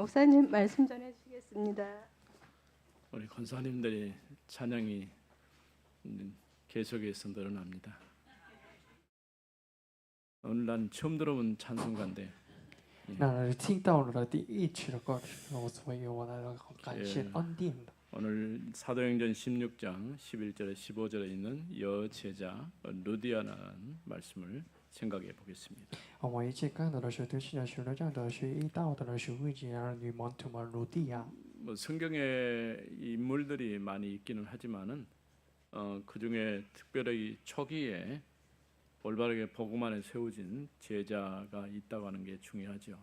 목사님 말씀 전해 주시겠습니다. 우리 권사님들이 찬양이 계속해서 늘어납니다. 오늘 난 처음 들어본 찬송가인데 让人听到了第一曲的歌曲，所以我来很感谢恩典的。 오늘 사도행전 16장 11절에 15절에 있는 여제자 루디아라는 말씀을 생각해 보겠습니다. 我们一起看到的是对新约十六章的11到的是维吉尔女门徒们鲁迪亚。 뭐 성경에 인물들이 많이 있기는 하지만은 그 중에 특별히 초기에 올바르게 복음 안에 세워진 제자가 있다고 하는 게 중요하죠.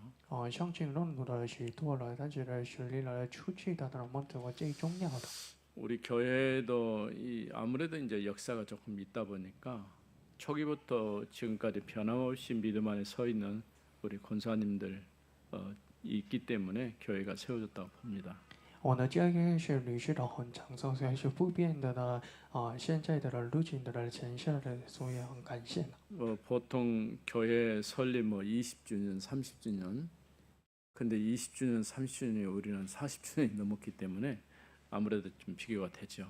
相信论路的许多了，但是呢，是离了出去的门徒最重要的。 우리 교회도 아무래도 이제 역사가 조금 있다 보니까 초기부터 지금까지 변함없이 믿음 안에 서 있는 우리 권사님들 있기 때문에 교회가 세워졌다고 봅니다. 我的教育是履续的很长，所以是不变的呢。现在的路径的前线的，所以很感谢的。 보통 교회 설립 20주년, 30주년. 근데 20주년, 30주년이 우리는 40주년이 넘었기 때문에 아무래도 좀 비교가 되죠.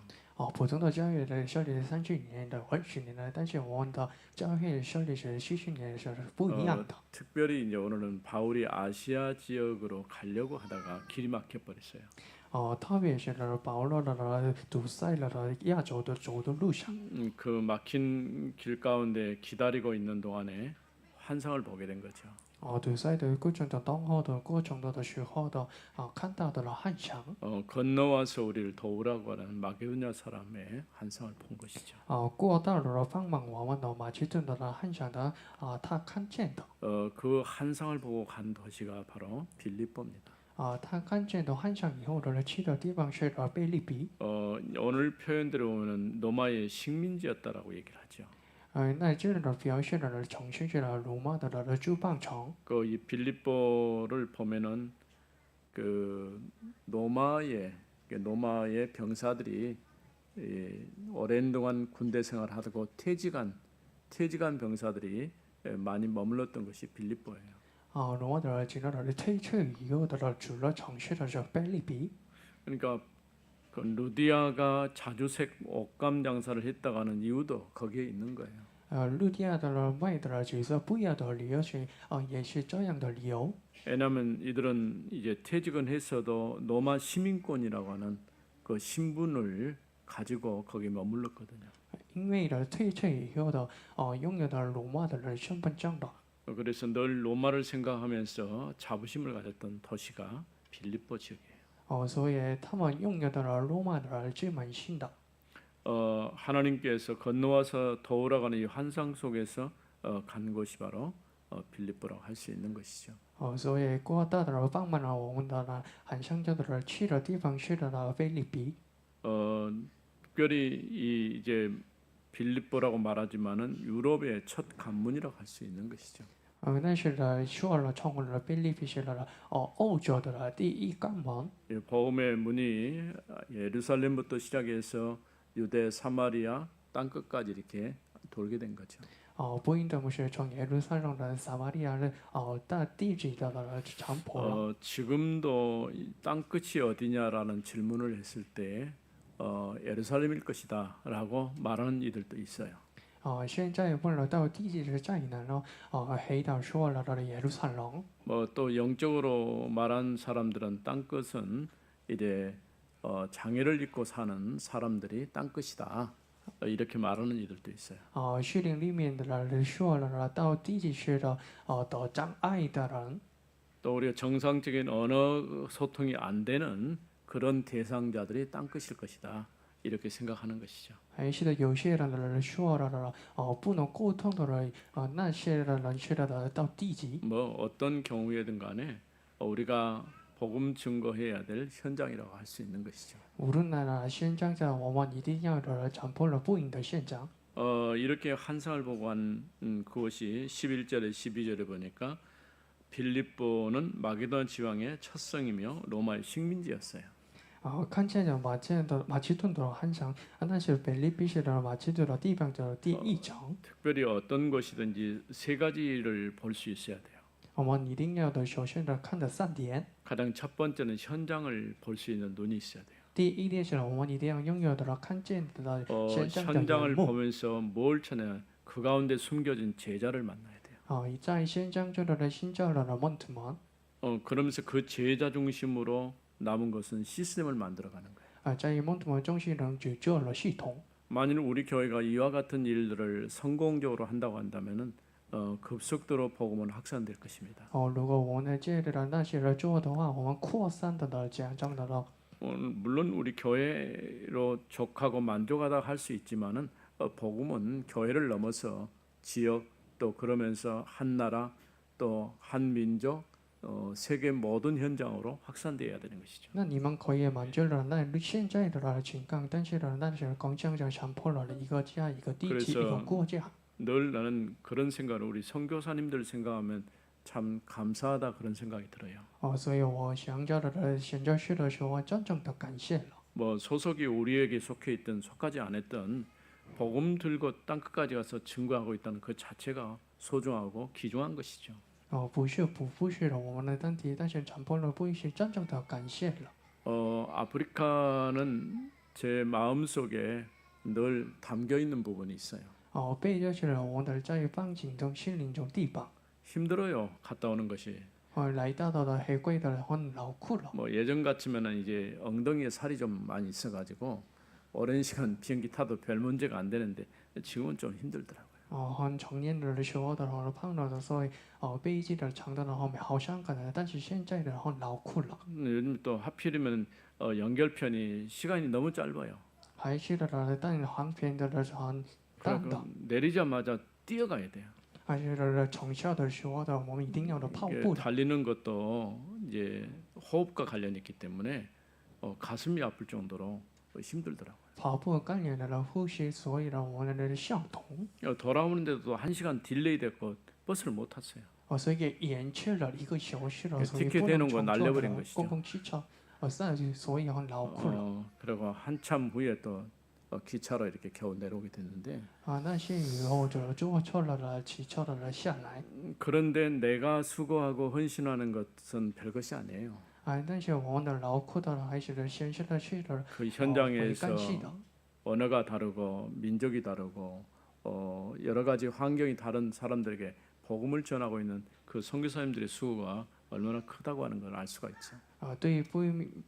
普通的教育的设立是30年的、20年的，但是我们的教育设立是70年是不一样的。 특별히 이제 오늘은 바울이 아시아 지역으로 가려고 하다가 길이 막혀 버렸어요. 特别是保罗的堵塞了亚洲的走的路上。 그 막힌 길 가운데 기다리고 있는 동안에 환상을 보게 된 거죠. 堵塞的过程的等候的过程的时候的看到的幻想。 건너와서 우리를 도우라고 하는 마게도냐 사람의 환상을 본 것이죠. 过道的帮忙我们的马其顿的幻想的他看见的。 그 환상을 보고 간 도시가 바로 빌립보입니다. 他看见的幻想以后的去的地方是腓立比。 오늘 표현대로 보면은 로마의 식민지였다라고 얘기를 하죠. 那这里的表现的城市是罗马的驻邦城。 이 빌립보를 보면은 그 로마의 병사들이 오랜 동안 군대 생활하고 퇴직한 병사들이 많이 머물렀던 것이 빌립보예요. 罗马的几个退却以后的主要城市的是腓立比。 그러니까 그 루디아가 자주색 옷감 장사를 했다고 하는 이유도 거기에 있는 거예요. 路地亚的卖的角色不一样的理由是也是这样的理由。 왜냐하면 이들은 이제 퇴직은 했어도 로마 시민권이라고 하는 그 신분을 가지고 거기 머물렀거든요. 因为退却以后的拥有的罗马的身份证的。 그래서 늘 로마를 생각하면서 자부심을 가졌던 도시가 빌립보 지역이에요. 所以他们拥有的罗马的自满性的。 하나님께서 건너와서 도우라고 하는 이 환상 속에서 간 곳이 바로 빌립보라고 할 수 있는 것이죠. 所以过道的帮忙了我们的很想叫的去的地方是的腓立比。 특별히 이제 빌립보라고 말하지만은 유럽의 첫 관문이라고 할 수 있는 것이죠. 但是呢，说了成为了腓立比是欧洲的第一关门。 복음의 문이 예루살렘부터 시작해서 유대, 사마리아 땅끝까지 이렇게 돌게 된 거죠. 福音的不是从耶路撒冷的撒玛利亚的到地极的长坡。 지금도 땅끝이 어디냐라는 질문을 했을 때 예루살렘일 것이다라고 말하는 이들도 있어요. 现在问了到地极是在哪呢？黑道说了到耶路撒冷。 또 영적으로 말한 사람들은 땅끝은 이제 장애를 입고 사는 사람들이 땅끝이다 이렇게 말하는 이들도 있어요. 虚灵里面的人说了到地极是的障碍的人。 또 우리가 정상적인 언어 소통이 안 되는 그런 대상자들이 땅끝일 것이다 이렇게 생각하는 것이죠. 是的，有些人说了不能沟通的人那些人是的到地极。 어떤 경우에든 간에 우리가 복음 증거해야 될 현장이라고 할 수 있는 것이죠. 无论哪现场在我们一定要传播了福音的现场。 이렇게 환상을 보고 한 그것이 11절에 12절에 보니까 빌립보는 마게도냐 지방의 첫 성이며 로마의 식민지였어요. 看见了马其顿的汉城，那是腓立比是的马其顿的地方的第一城。 특별히 어떤 것이든지 세 가지를 볼 수 있어야 돼요. 我们一定要的首先的看的3点。 가장 첫 번째는 현장을 볼 수 있는 눈이 있어야 돼요. 第一点是我们一定要拥有的看见的现象的 현장을 眼目。 보면서 뭘 찾냐? 그 가운데 숨겨진 제자를 만나야 돼요. 在现象中的寻找的门徒们。 그러면서 그 제자 중심으로 남은 것은 시스템을 만들어가는 거예요. 在门徒们中心中制作了系统。 만일 우리 교회가 이와 같은 일들을 성공적으로 한다고 한다면은 급속도로 복음은 확산될 것입니다. 如果我们的这里的那些人做的话，我们扩散的讲章的 물론 우리 교회로 족하고 만족하다 할 수 있지만은 복음은 교회를 넘어서 지역 또 그러면서 한 나라 또 한 민족 세계 모든 현장으로 확산돼야 되는 것이죠. 那你们可以满足了那现在的情况，但是呢，那是更加强迫了一个家、一个地区、一个国家。 늘 나는 그런 생각을 우리 선교사님들 생각하면 참 감사하다 그런 생각이 들어요. 所以我想着的现在是的时候，真正的感谢了。 뭐 소속이 우리에게 속해 있든 속하지 않았든 복음 들고 땅 끝까지 가서 증거하고 있다는 그 자체가 소중하고 귀중한 것이죠. 不是的，我们的问题，但是强迫了不是真正的感谢了。 아프리카는 제 마음 속에 늘 담겨 있는 부분이 있어요. 背就是了我们的在放心中、心灵中地方。 힘들어요. 갔다 오는 것이. 来到的黑贵的很劳苦了。 뭐 예전 같으면은 이제 엉덩이에 살이 좀 많이 있어가지고 오랜 시간 비행기 타도 별 문제가 안 되는데 지금은 좀 힘들더라고요. 很成年的时候的胖了的，所以背脊的长的后面好像可能，但是现在的很劳苦了。 요즘 또 하필이면 연결편이 시간이 너무 짧아요. 还是的，但航片的很淡的。 내리자마자 뛰어가야 돼요. 还是的，从小的时候的我们一定要的跑步的。 달리는 것도 이제 호흡과 관련이 있기 때문에 가슴이 아플 정도로 힘들더라고요. 跑步概念的呼吸，所以呢，我们的相同。 돌아오는데도 1시간 딜레이 됐고 버스를 못 탔어요. 所以延迟了1个小时了，所以 티켓 不 되는 能 거 乘坐 날려버린 的 것이죠. 公共汽车。所以很劳苦了。 그리고 한참 후에 또 기차로 이렇게 겨우 내려오게 됐는데 那些以后就坐错了汽车的下来。 그런데 내가 수고하고 헌신하는 것은 별것이 아니에요. 但是我们的劳苦的还是现实的是的， 그 会 현장에서 干系的。 언어가 다르고 민족이 다르고 여러 가지 환경이 다른 사람들에게 복음을 전하고 있는 그 선교사님들의 수고가 얼마나 크다고 하는 걸 알 수가 있죠. 对于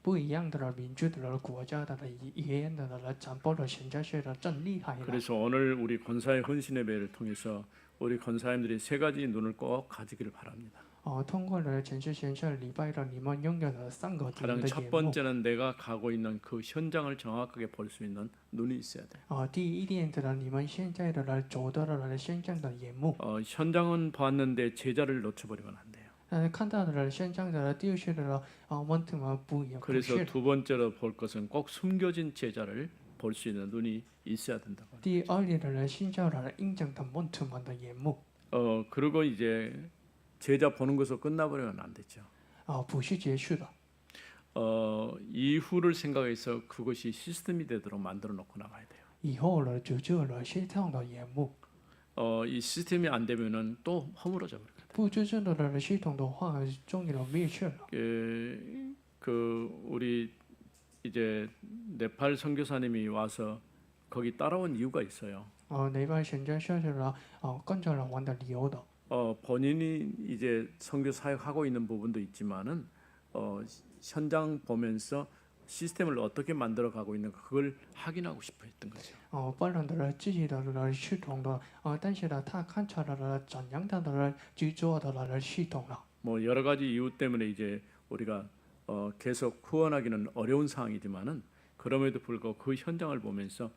不一样的民族的国家的语言的传播的现在是的真厉害了。 그래서 오늘 우리 권사의 헌신의 배를 통해서 우리 권사님들이 세 가지 눈을 꼭 가지기를 바랍니다. 通过了城市现在礼拜的你们拥有了3个点 가장 的 첫 眼目。 번째는 내가 가고 있는 그 현장을 정확하게 볼 수 있는 눈이 있어야 돼. 第一点的你们现在的走到了现象的眼目。 현장은 봤는데 제자를 놓쳐버리면 안 돼요. 看到的现象的就是的问题们不一样。 그래서 두 번째로 볼 것은 꼭 숨겨진 제자를 볼 수 있는 눈이 있어야 된다고. 第二点的寻找了印证的问题们的眼目。 그리고 이제 제자 보는 것으로 끝나버리면 안 되죠. 不是结束的。 이후를 생각해서 그것이 시스템이 되도록 만들어 놓고 나가야 돼요. 以后了就做了系统的眼目。 이 시스템이 안 되면은 또 허물어져 버려요. 不真正的系统的话，终于了灭去了。 그 우리 이제 네팔 선교사님이 와서 거기 따라온 이유가 있어요. 那边现在是了跟着了玩的理由的。 본인이 이제 선교 사역하고 있는 부분도 있지만은 현장 보면서 시스템을 어떻게 만들어 가고 있는가 그걸 확인하고 싶어 했던 거죠. 不然的自己的系统的但是呢，他看出来了怎样的制作的系统了。 뭐 여러 가지 이유 때문에 이제 우리가 계속 후원하기는 어려운 상황이지만은 그럼에도 불구하고 그 현장을 보면서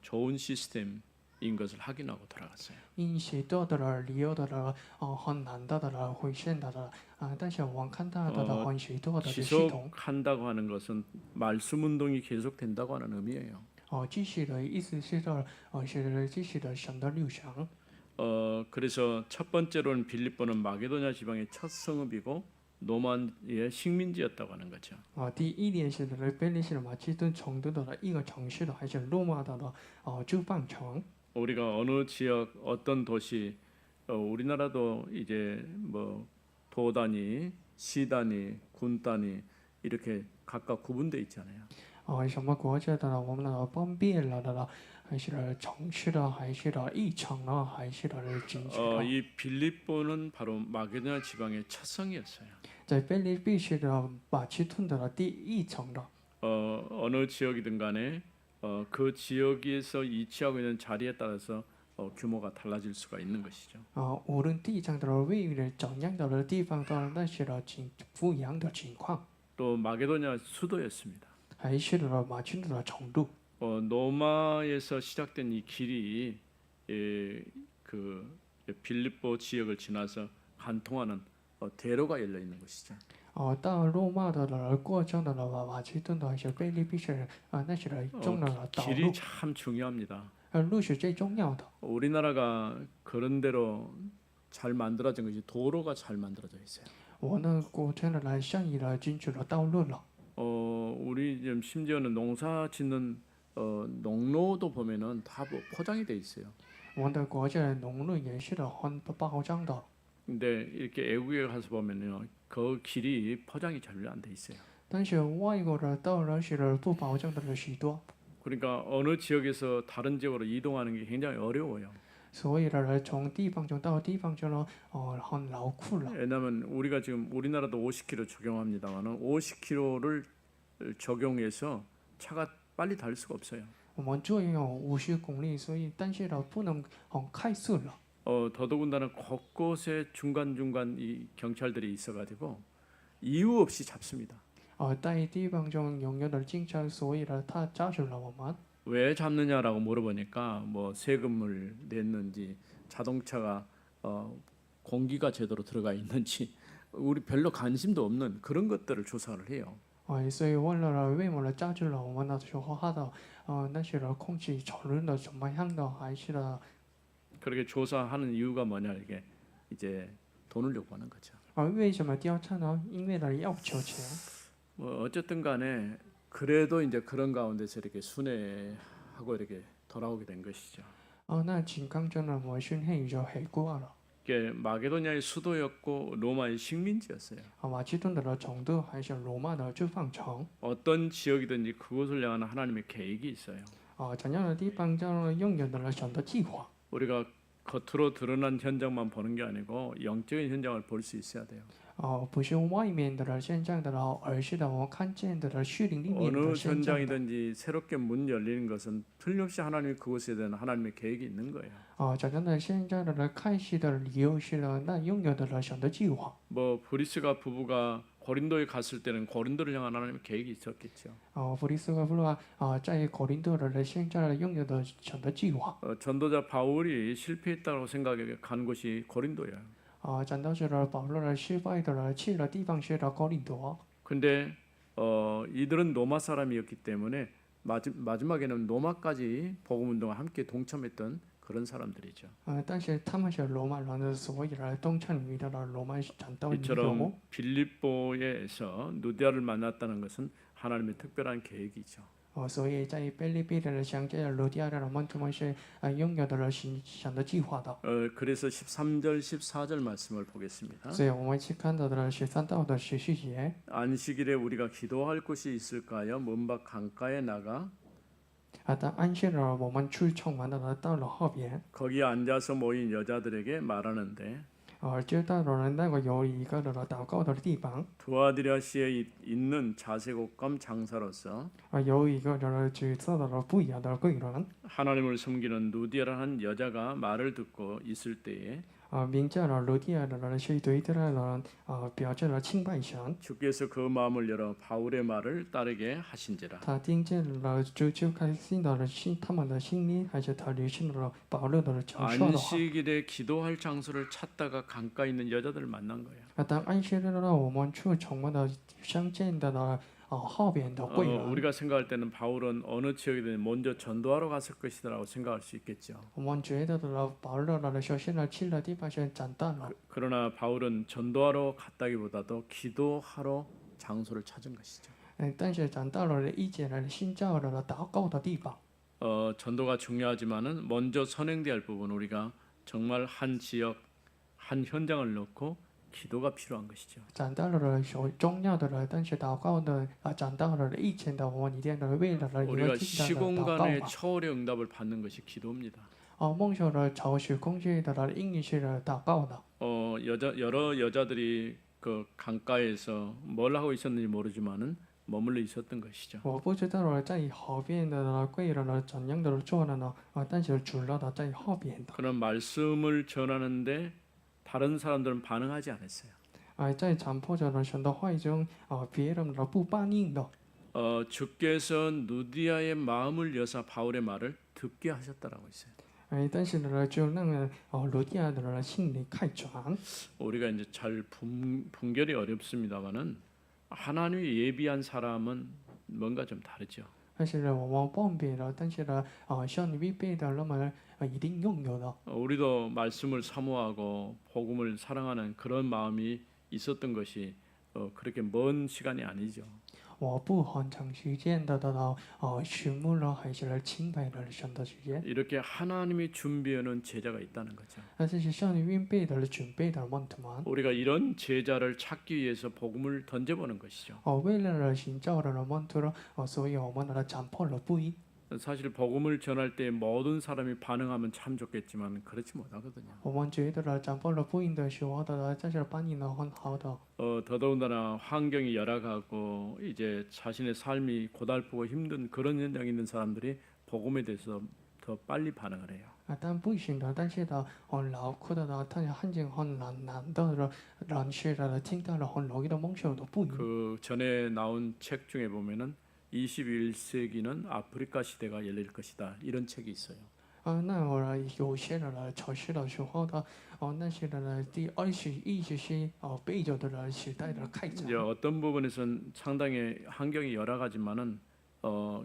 좋은 시스템인 것을 확인하고 돌아갔어요. 因许多的理由的很难的会现的但是我们看到的很许多的系统。 지속한다고 하는 것은 말씀 운동이 계속된다고 하는 의미예요. 继续的意思是的是继续的神的流翔。 그래서 첫 번째로는 빌립보는 마게도냐 지방의 첫 성읍이고 노만의 식민지였다고 하는 거죠. 第一点是的贝利是马其顿成都的一个城市的，还是罗马的驻邦城。 우리가 어느 지역 어떤 도시 우리나라도 이제 뭐 도단위, 시단위, 군단위 이렇게 각각 구분되어 있잖아요. 什么国家的呢？我们的方便了的呢？还是城市的，还是一城呢？还是景区呢？ 이 빌립보는 바로 마게도냐 지방의 첫 성이었어요. 在菲律宾是的马其顿的第一城的。 어느 지역이든 간에 그 지역에서 위치하고 있는 자리에 따라서 규모가 달라질 수가 있는 것이죠. 无论地上的位于怎样的地方的，那是不一样的情况， 또 마게도냐 수도였습니다. 还是马其顿的程度。 노마에서 시작된 이 길이 그 빌립보 지역을 지나서 관통하는 대로가 열려 있는 것이죠. 到罗马的过程的马其顿的还是菲律宾是那是重要的道 길이 路， 참 중요합니다. 路是最重要的。 우리나라가 그런 대로 잘 만들어진 것이 도로가 잘 만들어져 있어요. 我呢，国家的善意的进去了道路了。 우리 지금 심지어는 농사 짓는 농로도 보면은 다 포장이 돼 있어요. 我们的国家的农路也是很保障的。 근데 이렇게 외국에 가서 보면요, 그 길이 포장이 잘 안 돼 있어요. 但是外国的道路是不保障的许多， 그러니까 어느 지역에서 다른 지역으로 이동하는 게 굉장히 어려워요. 所以从地方到地方很劳苦了。 왜냐하면 우리가 지금 우리나라도 50km 적용합니다만은 50km를 적용해서 차가 빨리 달 수가 없어요. 我们作用有50公里，所以但是不能很快速了。 더더군다나 곳곳에 중간중간 이 경찰들이 있어가지고 이유 없이 잡습니다. 在地方中拥有的警察，所以他抓住了我们。 왜 잡느냐라고 물어보니까 뭐 세금을 냈는지 자동차가 공기가 제대로 들어가 있는지 우리 별로 관심도 없는 그런 것들을 조사를 해요. 所以问了为什么抓住了我们的时候，他的那些空气潮润的怎么样的，还是 그렇게 조사하는 이유가 뭐냐 이게 이제 돈을 요구하는 거죠. 为什么调查呢？因为要求钱。 뭐 어쨌든 간에 그래도 이제 그런 가운데서 이렇게 순회하고 이렇게 돌아오게 된 것이죠. 那情况中呢，我训练就很过了。 이게 마게도냐의 수도였고 로마의 식민지였어요. 马其顿的程度还是罗马的驻防城。 어떤 지역이든지 그곳을 향한 하나님의 계획이 있어요. 怎样的地方就拥有的神的计划。 우리가 겉으로 드러난 현장만 보는 게 아니고 영적인 현장을 볼 수 있어야 돼요. 不是外面的现象的，而是我看见的虚灵里面 어느 的现象的。 현장이든지 새롭게 문 열리는 것은 틀림없이 하나님이 그곳에 대한 하나님의 계획이 있는 거예요. 怎样的现象的开始的理由是那拥有的神的计划。 뭐 브리스가 부부가 고린도에 갔을 때는 고린도를 향한 하나님의 계획이 있었겠죠. 弗里斯和布罗在哥林多的现在拥有的神的计划。 전도자 바울이 실패했다고 생각해 간 곳이 고린도예요. 讲到这保罗失败的去了地方是哥林多。 근데 이들은 로마 사람이었기 때문에 마지막에는 로마까지 복음 운동과 함께 동참했던 그런 사람들이죠. 但是他们是罗马人的，所以东参与的罗马战斗运 이처럼 动。 빌립보에서 누디아를 만났다는 것은 하나님의 특별한 계획이죠. 所以在菲律宾的乡间罗迪亚的人们，他们是拥有的神的计划的。 그래서 13절, 14절 말씀을 보겠습니다. 所以我们去看到的13到的14节。 안식일에 우리가 기도할 곳이 있을까요? 문밖 강가에 나가 但安息日我们去充满的到了后边， 거기 앉아서 모인 여자들에게 말하는데 知道的人那个有一个的祷告的地方， 두아디라시에 있는 자색옷감 장사로서 有一个的角色的不一样的贵人， 하나님을 섬기는 누디아라는 여자가 말을 듣고 있을 때에 名叫罗迪亚的人是对的人，表示了敬拜神。 주께서 그 마음을 열어 바울의 말을 따르게 하신지라. 他听见了主就开心的心，他们的心里还是他履行了保罗的承受的话。 안식일에 기도할 장소를 찾다가 강가에 있는 여자들을 만난 거예요. 当安息日呢，我们去充满的相见的后边的贵人。 우리가 생각할 때는 바울은 어느 지역이든 먼저 전도하러 갔을 것이라고 생각할 수 있겠죠. 我们觉得的保罗的首先去了地方是长大了。 그러나 바울은 전도하러 갔다기보다도 기도하러 장소를 찾은 것이죠. 但是长大了一节的信教的祷告的地方。 전도가 중요하지만은 먼저 선행돼야 할 부분 우리가 정말 한 지역 한 현장을 놓고 기도가 필요한 것이죠. 长大了所重要的了，但是祷告的长大了以前的我们一定要为了一 우리가 个进的祷告 시공간의 吧。 초월의 응답을 받는 것이 기도입니다. 梦想的朝许空间的应许是祷告的。 여러 여자들이 그 강가에서 뭘 하고 있었는지 모르지만은 머물러 있었던 것이죠. 我不知道了，在后边的呢，贵人呢怎样的做了呢？但是主要的在后边的。 그런 말씀을 전하는데 다른 사람들은 반응하지 않았어요. 在强迫者呢神的话语中，别人呢不答应的。 주께서 누디아의 마음을 여사 바울의 말을 듣게 하셨다라고 했어요. 但是呢，就让罗地亚的人心里开转。 우리가 이제 잘 분별이 어렵습니다만은 하나님이 예비한 사람은 뭔가 좀 다르죠. 但是呢，我们分别了，但是呢，像你预备的那么一定拥有的。 우리도 말씀을 사모하고 복음을 사랑하는 그런 마음이 있었던 것이 그렇게 먼 시간이 아니죠. 我不很长时间的得到寻慕了，还是清白的神的时间。 이렇게 하나님이 준비해놓은 제자가 있다는 거죠. 这是向你预备的准备的门徒们。 우리가 이런 제자를 찾기 위해서 복음을 던져보는 것이죠. 为了寻找的门徒了，所以我们的强迫了不一。 사실 복음을 전할 때 모든 사람이 반응하면 참 좋겠지만 그렇지 못하거든요. 我们觉得了强迫了不应的时候的，在这反应呢很好的。 더더군다나 환경이 열악하고 이제 자신의 삶이 고달프고 힘든 그런 현장에 있는 사람들이 복음에 대해서 더 빨리 반응을 해요. 但不行的，但是呢，很劳苦的呢，但是环境很难的人士的听到了很容易的梦想都不一。 그 전에 나온 책 중에 보면은 21세기는 아프리카 시대가 열릴 것이다 이런 책이 있어요. 那我有些人呢，尝试的时候的，那些人呢，第21世纪北周的时代的开展。 이제 어떤 부분에서는 상당히 환경이 열악하지만은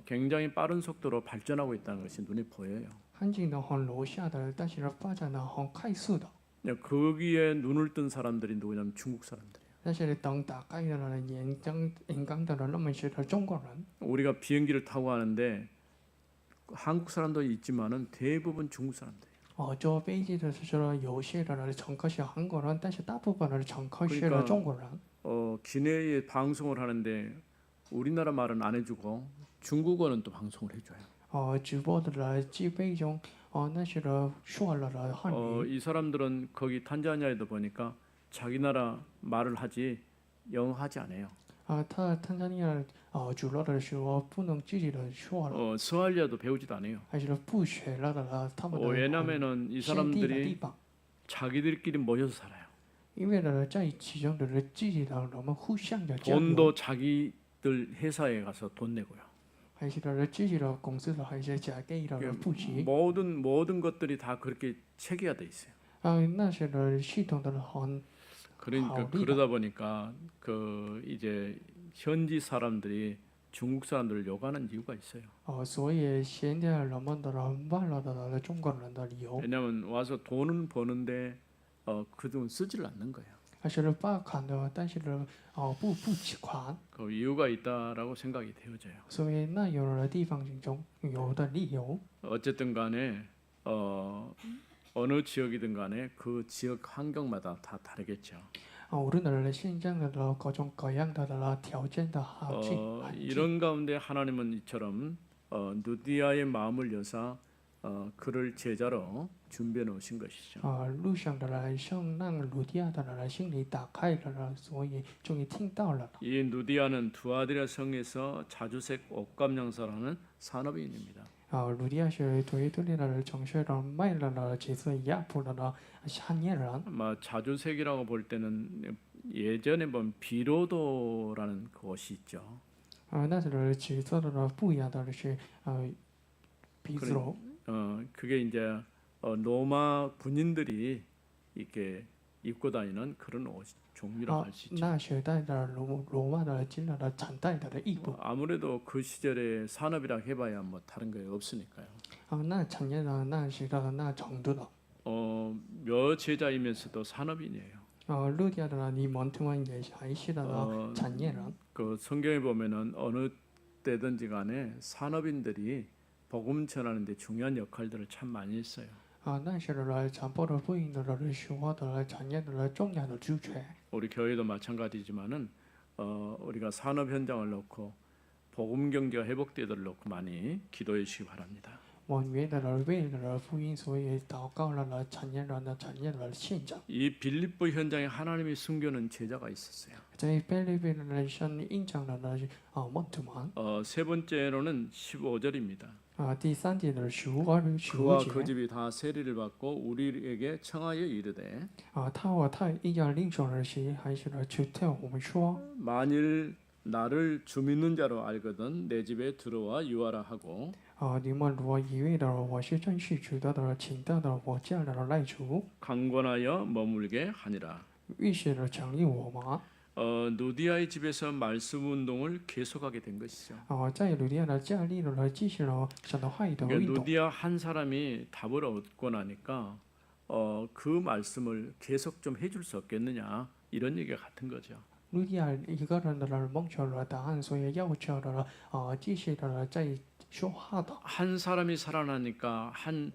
굉장히 빠른 속도로 발전하고 있다는 것이 눈에 보여요. 环境呢很落下的，但是呢发展呢很快速的。 거기에 눈을 뜬 사람들이 누구냐면 중국 사람들이에요. 但是等打开的人眼光的人，那么是中国人。 우리가 비행기를 타고 가는데 한국 사람도 있지만은 대부분 중국 사람들이에요. 坐飞机的时候，有些人乘客是韩国人，但是大部分的乘客是中国人。 기내에 방송을 하는데 우리나라 말은 안 해주고 중국어는 또 방송을 해줘요. 直播的人机杯中，那些人说了汉语。 이 사람들은 거기 탄자니아에도 보니까 자기 나라 말을 하지 영어 하지 않아요. 他坦桑尼亚主要的时候不能自己的说了， 스왈리아도 배우지도 않아요. 还是不学了的他们的 왜냐면은 이 先地的地 사람들이 方， 자기들끼리 모여서 살아요. 因为呢在其中的人自己的人们互相的交流， 돈도 자기들 회사에 가서 돈 내고요. 还是的自己的公司的还是家给的布局。 모든 것들이 다 그렇게 체계화돼 있어요. 那些的系统的很 그러니까 그러다 보니까 그 이제 현지 사람들이 중국 사람들을 욕하는 이유가 있어요. 所以现在人们的人忘了的中国人的理由， 왜냐하면 와서 돈은 버는데 그 돈 쓰지를 않는 거예요. 还是把看的，但是呢不取款， 그 이유가 있다라고 생각이 되어져요. 所以那有的地方中有的理由。 어쨌든 간에 어느 지역이든 간에 그 지역 환경마다 다 다르겠죠. 无论的现象的各种各样的条件的好境， 이런 가운데 하나님은 이처럼 누디아의 마음을 여사 그를 제자로 준비해 놓으신 것이죠. 路上的人向让鲁迪亚的人心里打开了，所以终于听到了。 이 누디아는 두아디라 성에서 자주색 옷감양사라는 산업인입니다. 鲁迪亚是对的城市的卖了几次亚普的产业人。 아마 자주색이라고 볼 때는 예전에 보면 비로도라는 곳이 있죠. 那是的角色的不一样的是比如 그게 이제 로마 군인들이 이렇게 입고 다니는 그런 옷 종류라고 할 수 있죠. 那时代的罗马的进了的产代的衣服。 아무래도 그 시절에 산업이라 해봐야 뭐 다른 게 없으니까요. 那产业的那时的那程度的。 몇 제자이면서도 산업인이에요. 鲁迪亚的你们台湾也还是的产业人。 그 성경에 보면은 어느 때든지 간에 산업인들이 복음 전하는데 중요한 역할들을 참 많이 했어요. 那些的强迫的不应的生活的产业的重要的主权。 우리 교회도 마찬가지지만은 우리가 산업 현장을 놓고 복음 경제가 회복되도록 놓고 많이 기도해 주시기 바랍니다. 我们的为了福音，所以祷告了产业的现象。 이 빌립보 현장에 하나님이 숨겨놓은 제자가 있었어요. 在菲律宾的像印象的门徒们。 세 번째로는 15절입니다. 第三节的15节。 그와 그 집이 다 세리를 받고 우리에게 청하여 이르되 他和他一家领袖的谁还是去对我们说， 만일 나를 주 믿는 자로 알거든 내 집에 들어와 유하라 하고 你们如果以为的我是真是主的，请到的我家里的来主， 강권하여 머물게 하니라. 预先的奖励我们。 누디아의 집에서 말씀 운동을 계속하게 된 것이죠. 在鲁迪亚的家里的继续了神的话语的 그러니까 运动。 누디아 한 사람이 답을 얻고 나니까 그 말씀을 계속 좀 해줄 수 없겠느냐 이런 얘기가 같은 거죠. 鲁迪亚一个人的梦求了答案，所以要求的继续的在说话的。 한 사람이 살아나니까 한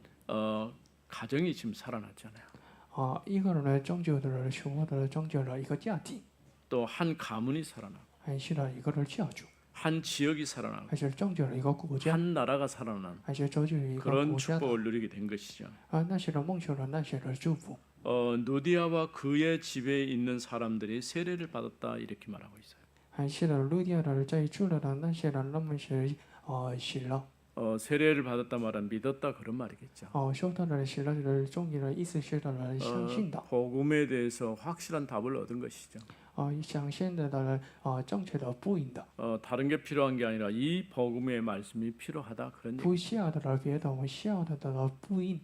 가정이 지금 살아났잖아요. 一个人的拯救的生活的拯救了一个家庭， 또 한 가문이 살아나고 还是了一个人家族， 한 지역이 살아나고 还是拯救了一个国家， 한 나라가 살아난 还是拯救一个 그런 国家的。 축복을 누리게 된 것이죠. 那些的梦求了那些的祝福。 누디아와 그의 집에 있는 사람들이 세례를 받았다 이렇게 말하고 있어요. 还是的鲁迪亚的在住了的那些人，那么是喜乐。 세례를 받았다 말은 믿었다 그런 말이겠죠. 说到的喜乐的重要的意思是的相信的。 복음에 대해서 확실한 답을 얻은 것이죠. 相信的正确的不应的。 다른 게 필요한 게 아니라 이 복음의 말씀이 필요하다 그런 얘기. 不需要的别的，我需要的不应。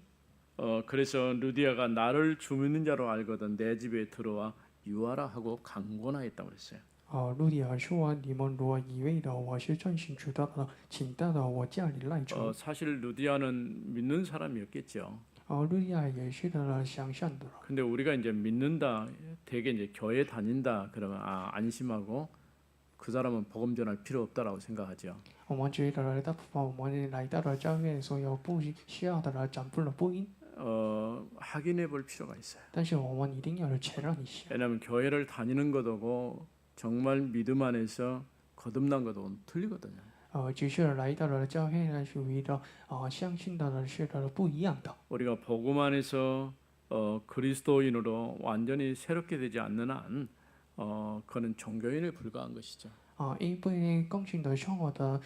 그래서 루디아가 나를 주 믿는 자로 알거든 내 집에 들어와 유하라 하고 강권하였다고 그랬어요. 路迪亚说：“你们如果以为的我是真心知道的，请到了我家里来住。” 사실 루디아는 믿는 사람이었겠죠. 路迪亚也是的想象的。 근데 우리가 이제 믿는다, 되게 이제 교회 다닌다 그러면 안심하고 그 사람은 복음 전할 필요 없다라고 생각하죠. 我们觉得大部分我们来到了教会，所有不需要的长不了不应。 확인해 볼 필요가 있어요. 但是我们一定要确认一下。 왜냐하면 교회를 다니는 것하고 정말 믿음 안에서 거듭난 것하고는 틀리거든요. 就是来到了教会呢，属于的相信的是的不一样的。 우리가 복음 안에서 그리스도인으로 완전히 새롭게 되지 않는 한 그는 종교인에 불과한 것이죠. 因为更新的生活的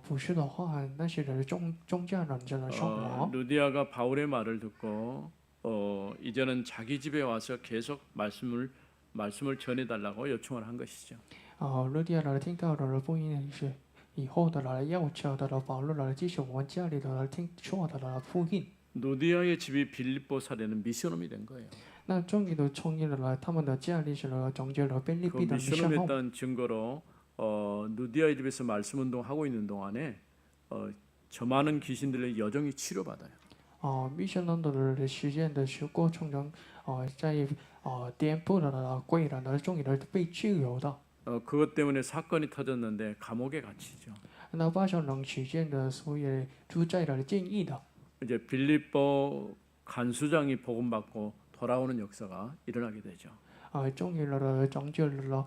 不是的话，那是的宗教人的生活。 루디아가 바울의 말을 듣고 이제는 자기 집에 와서 계속 말씀을 전해달라고 요청을 한 것이죠. 路迪亚听到的不应是以后的要求的保罗继续我们家里的听说的福音。 루디아의 집이 빌립보 사례는 미션홈이 된 거예요. 那终于都冲进了他们的家里是了拯救了菲律 그 宾的 미션홈에 时候。 있다는 증거로 루디아의 집에서 말씀 운동하고 있는 동안에 저 많은 귀신들의 여정이 치료받아요. 密歇伦的实践的过程中，在颠簸的贵人的终于被自由的。 그것 때문에 사건이 터졌는데 감옥에 갇히죠. 那发生了事件的，所以住在了监狱的。 이제 빌립보 간수장이 복음 받고 돌아오는 역사가 일어나게 되죠. 终于了拯救了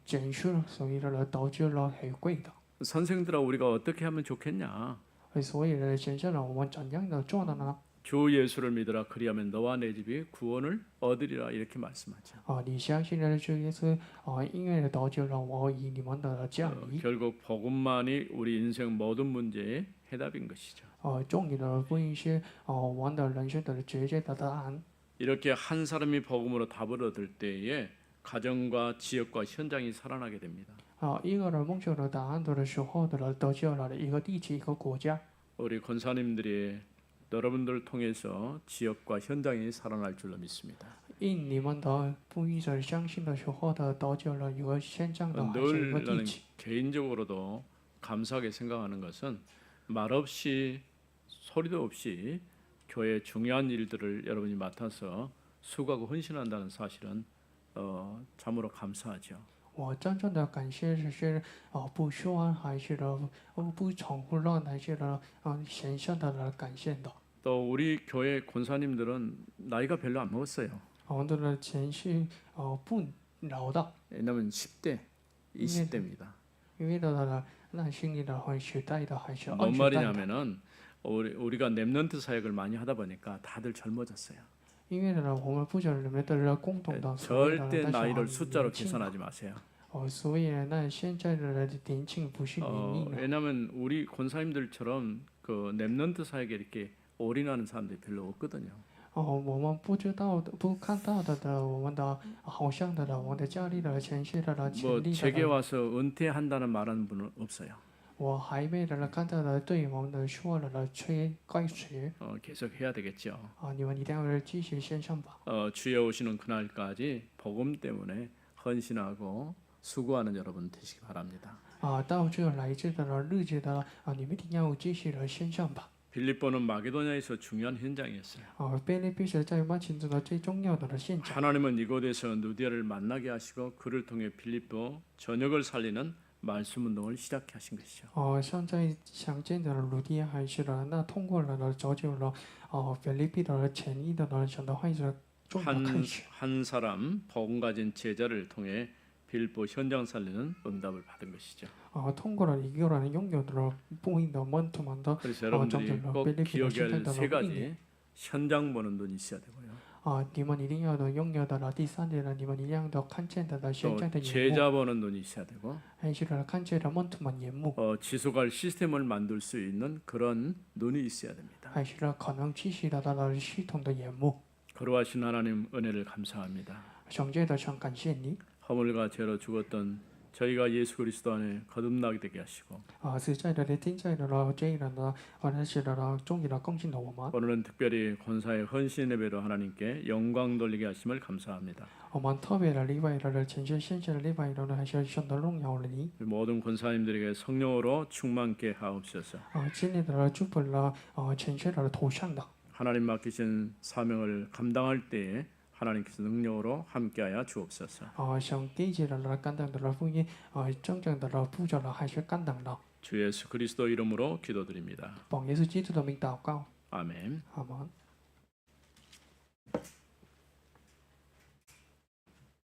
检视，所以导致了回归的。 선생들아 우리가 어떻게 하면 좋겠냐? 所以现在我们怎样的做的呢？ 주 예수를 믿으라 그리하면 너와 내 집이 구원을 얻으리라 이렇게 말씀하죠. 你相信了主耶稣，因为导致了我以你们的降临。 결국 복음만이 우리 인생 모든 문제의 해답인 것이죠. 终于的福音是我们的人生的绝对的答案。 이렇게 한 사람이 복음으로 답을 얻을 때에 가정과 지역과 현장이 살아나게 됩니다. 一个人梦想的答案的时候的得救了一个地区一个国家。 우리 권사님들이 여러분들을 통해서 지역과 현장이 살아날 줄로 믿습니다. 因你们的不义者相信的时候的得救了一个现象的还是一 늘 个地 나는 区。 개인적으로도 감사하게 생각하는 것은 말없이 소리도 없이 교회 중요한 일들을 여러분이 맡아서 수고하고 헌신한다는 사실은 참으로 감사하죠. 我真正的感谢是不说还是的不重复了还是的显现的感谢的。또 우리 교회 권사님들은 나이가 별로 안 먹었어요. 我们的钱是不老的， 왜냐하면 10대, 20대입니다. 因为的那心里的和时代的还是 뭔 20代的， 말이냐면은 우리가 랩넌트 사역을 많이 하다 보니까 다들 젊어졌어요. 因为呢我们不久里面的共同的所谓的 절대 但是 나이를 很 숫자로 年轻 계산하지 마세요. 所以呢现在的年轻不是年龄的， 왜냐하면 우리 권사님들처럼 그 랩넌트 사역에 이렇게 올인하는 사람들이 별로 없거든요. 我们不知道的、不看到的，我们的好像的，我们的家里的前世的、 뭐 潜力 제게 的， 와서 은퇴한다는 말하는 분은 없어요. 我还没的看到的，对我们的说了催开始 계속 해야 되겠죠. 你们一定要继续线上吧。 주에 오시는 그날까지 복음 때문에 헌신하고 수고하는 여러분 되시기 바랍니다. 到这来这的日子的你们一定要继续的线上吧。 빌립보는 마게도냐에서 중요한 현장이었어요. 菲律宾是在马前的最重要的现场。 하나님은 이곳에서 누디아를 만나게 하시고 그를 통해 빌립보 전역을 살리는 말씀 운동을 시작해 하신 것이죠. 现在想见的鲁迪还是的，那通过了早就了菲律宾的潜力的想到会是重要开始。 한 사람 복음 가진 제자를 통해 빌립보 현장 살리는 응답을 받은 것이죠. 通过了一个人拥有的不一的门徒们的 그래서 여러분들이 꼭 기억해야 할 세 가지 현장 보는 눈이 있어야 되고요. 你们一定要的拥有的第三点呢，你们一样的看见的现在 또 的眼目， 제자 보는 눈이 있어야 되고 还是看见的门徒们眼目， 지속할 시스템을 만들 수 있는 그런 눈이 있어야 됩니다. 还是可能继续的系统的眼目。 거룩하신 하나님 은혜를 감사합니다. 想见的想感谢你 허물과 죄로 죽었던 저희가 예수 그리스도 안에 거듭나게 되게 하시고 实在的听在的这一人呢，而是的终于的贡献了我们。 오늘은 특별히 권사의 헌신 예배로 하나님께 영광 돌리게 하심을 감사합니다. 我们特别的例外的前些现在的例外的还是选择荣耀了你。 모든 권사님들에게 성령으로 충만케 하옵소서. 今年的祝福了前些的头上的。 하나님 맡기신 사명을 감당할 때에 하나님께서 능력으로 함께하여 주옵소서. 想给予的感动的福音真正的布着了还是感动的。 주 예수 그리스도 이름으로 기도드립니다. 奉耶稣基督的名祷告， 아멘. 阿门。